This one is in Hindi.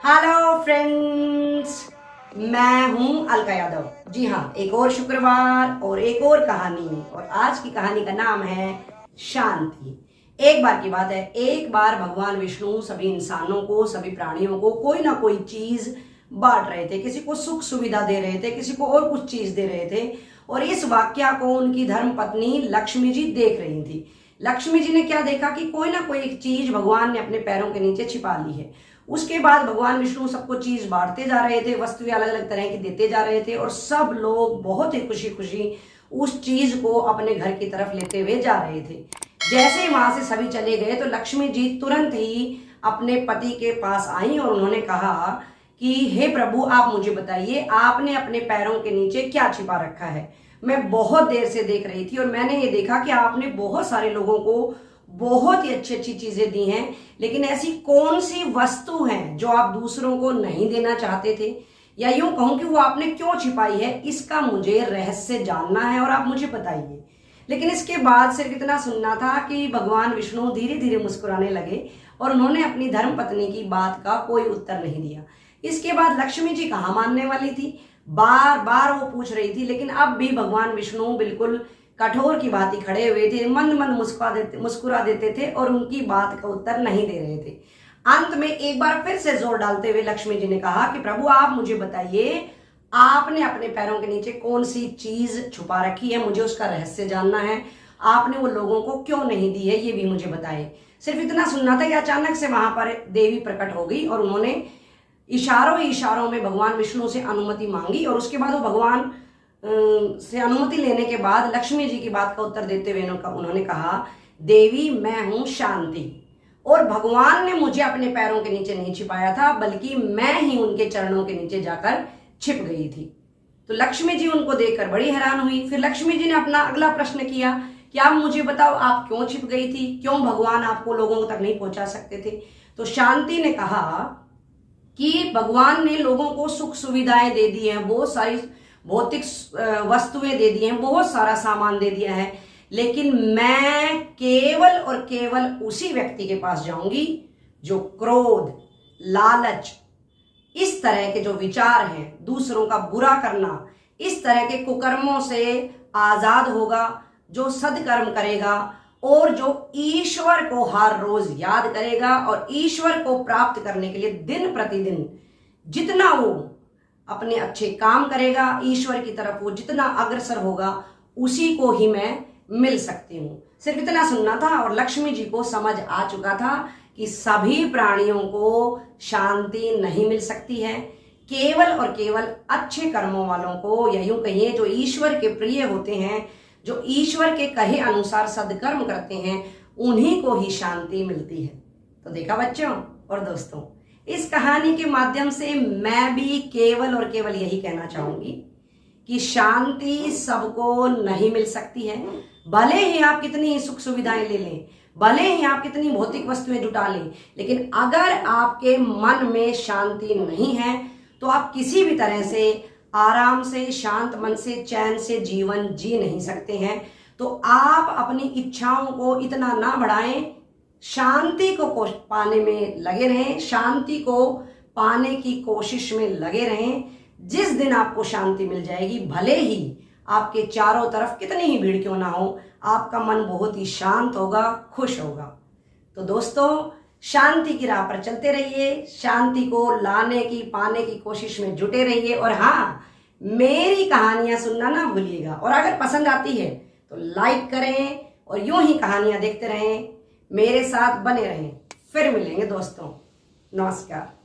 हेलो फ्रेंड्स, मैं हूं अलका यादव। जी हाँ, एक और शुक्रवार और एक और कहानी। और आज की कहानी का नाम है शांति। एक बार की बात है, एक बार भगवान विष्णु सभी इंसानों को, सभी प्राणियों को कोई ना कोई चीज बांट रहे थे। किसी को सुख सुविधा दे रहे थे, किसी को और कुछ चीज दे रहे थे। और इस वाक्या को उनकी धर्म पत्नी लक्ष्मी जी देख रही थी। लक्ष्मी जी ने क्या देखा कि कोई ना कोई एक चीज भगवान ने अपने पैरों के नीचे छिपा ली है। उसके बाद भगवान विष्णु सबको चीज बांटते जा रहे थे, वस्तुएं अलग अलग तरह की देते जा रहे थे और सब लोग बहुत ही खुशी खुशी उस चीज को अपने घर की तरफ लेते हुए जा रहे थे। जैसे ही वहां से सभी चले गए तो लक्ष्मी जी तुरंत ही अपने पति के पास आई और उन्होंने कहा कि हे प्रभु, आप मुझे बताइए, आपने अपने पैरों के नीचे क्या छिपा रखा है। मैं बहुत देर से देख रही थी और मैंने ये देखा कि आपने बहुत सारे लोगों को बहुत ही अच्छी अच्छी चीजें दी हैं, लेकिन ऐसी कौन सी वस्तु है जो आप दूसरों को नहीं देना चाहते थे, या यूं कहूं कि वो आपने क्यों छिपाई है, इसका मुझे रहस्य जानना है और आप मुझे बताइए। लेकिन इसके बाद सिर्फ इतना सुनना था कि भगवान विष्णु धीरे धीरे मुस्कुराने लगे और उन्होंने अपनी धर्म पत्नी की बात का कोई उत्तर नहीं दिया। इसके बाद लक्ष्मी जी कहाँ मानने वाली थी, बार बार वो पूछ रही थी, लेकिन अब भी भगवान विष्णु बिल्कुल कठोर की भांति खड़े हुए थे, मन मन मुस्कुरा देते थे और उनकी बात का उत्तर नहीं दे रहे थे। अंत में एक बार फिर से जोर डालते हुए लक्ष्मी जी ने कहा कि प्रभु, आप मुझे बताइए, आपने अपने पैरों के नीचे कौन सी चीज छुपा रखी है, मुझे उसका रहस्य जानना है। आपने वो लोगों को क्यों नहीं दी है, ये भी मुझे बताए। सिर्फ इतना सुनना था कि अचानक से वहां पर देवी प्रकट हो गई और उन्होंने इशारों ही इशारों में भगवान विष्णु से अनुमति मांगी। और उसके बाद वो भगवान से अनुमति लेने के बाद लक्ष्मी जी की बात का उत्तर देते हुए उन्होंने कहा, देवी, मैं हूं शांति, और भगवान ने मुझे अपने पैरों के नीचे नहीं छिपाया था, बल्कि मैं ही उनके चरणों के नीचे जाकर छिप गई थी। तो लक्ष्मी जी उनको देखकर बड़ी हैरान हुई। फिर लक्ष्मी जी ने अपना अगला प्रश्न किया कि आप मुझे बताओ, आप क्यों छिप गई थी, क्यों भगवान आपको लोगों तक नहीं पहुंचा सकते थे। तो शांति ने कहा कि भगवान ने लोगों को सुख सुविधाएं दे दी हैं, बहुत सारी भौतिक वस्तुएं दे दी हैं, बहुत सारा सामान दे दिया है, लेकिन मैं केवल और केवल उसी व्यक्ति के पास जाऊंगी जो क्रोध, लालच, इस तरह के जो विचार हैं, दूसरों का बुरा करना, इस तरह के कुकर्मों से आजाद होगा, जो सदकर्म करेगा और जो ईश्वर को हर रोज याद करेगा और ईश्वर को प्राप्त करने के लिए दिन प्रतिदिन जितना वो अपने अच्छे काम करेगा, ईश्वर की तरफ वो जितना अग्रसर होगा, उसी को ही मैं मिल सकती हूँ। सिर्फ इतना सुनना था और लक्ष्मी जी को समझ आ चुका था कि सभी प्राणियों को शांति नहीं मिल सकती है। केवल और केवल अच्छे कर्मों वालों को, या यूं कहिए जो ईश्वर के प्रिय होते हैं, जो ईश्वर के कहे अनुसार सदकर्म करते हैं, उन्हीं को ही शांति मिलती है। तो देखा बच्चों और दोस्तों, इस कहानी के माध्यम से मैं भी केवल और केवल यही कहना चाहूंगी कि शांति सबको नहीं मिल सकती है। भले ही आप कितनी सुख सुविधाएं ले लें, भले ही आप कितनी भौतिक वस्तुएं जुटा लें, लेकिन अगर आपके मन में शांति नहीं है तो आप किसी भी तरह से आराम से, शांत मन से, चैन से जीवन जी नहीं सकते हैं। तो आप अपनी इच्छाओं को इतना ना बढ़ाएं, शांति को पाने में लगे रहें, शांति को पाने की कोशिश में लगे रहें। जिस दिन आपको शांति मिल जाएगी, भले ही आपके चारों तरफ कितनी ही भीड़ क्यों ना हो, आपका मन बहुत ही शांत होगा, खुश होगा। तो दोस्तों, शांति की राह पर चलते रहिए, शांति को लाने की, पाने की कोशिश में जुटे रहिए। और हाँ, मेरी कहानियां सुनना ना भूलिएगा, और अगर पसंद आती है तो लाइक करें और यूं ही कहानियां देखते रहें, मेरे साथ बने रहें। फिर मिलेंगे दोस्तों, नमस्कार।